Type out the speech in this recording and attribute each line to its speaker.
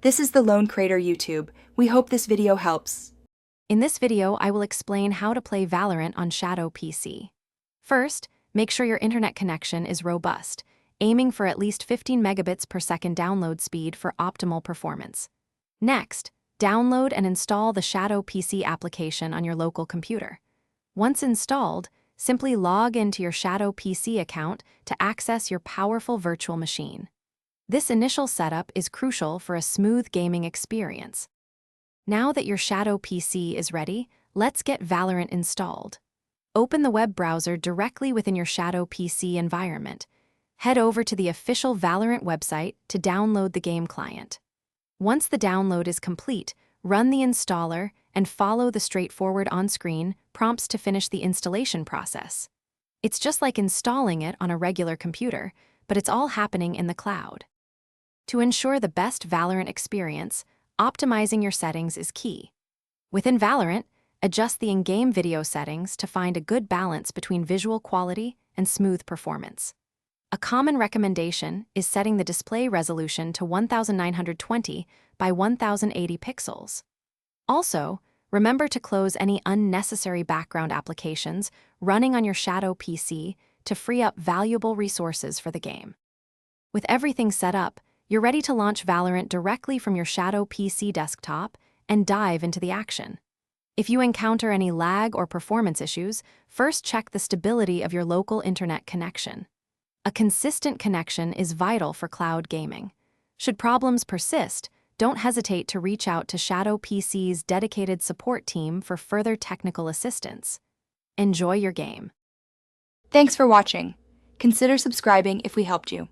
Speaker 1: This is the Lone Crater YouTube. We hope this video helps.
Speaker 2: In this video, I will explain how to play Valorant on Shadow PC. First, make sure your internet connection is robust, aiming for at least 15 megabits per second download speed for optimal performance. Next, download and install the Shadow PC application on your local computer. Once installed, simply log into your Shadow PC account to access your powerful virtual machine. This initial setup is crucial for a smooth gaming experience. Now that your Shadow PC is ready, let's get Valorant installed. Open the web browser directly within your Shadow PC environment. Head over to the official Valorant website to download the game client. Once the download is complete, run the installer and follow the straightforward on-screen prompts to finish the installation process. It's just like installing it on a regular computer, but it's all happening in the cloud. To ensure the best Valorant experience, optimizing your settings is key. Within Valorant, adjust the in-game video settings to find a good balance between visual quality and smooth performance. A common recommendation is setting the display resolution to 1920 by 1080 pixels. Also, remember to close any unnecessary background applications running on your Shadow PC to free up valuable resources for the game. With everything set up, you're ready to launch Valorant directly from your Shadow PC desktop and dive into the action. If you encounter any lag or performance issues, first check the stability of your local internet connection. A consistent connection is vital for cloud gaming. Should problems persist, don't hesitate to reach out to Shadow PC's dedicated support team for further technical assistance. Enjoy your game.
Speaker 1: Thanks for watching. Consider subscribing if we helped you.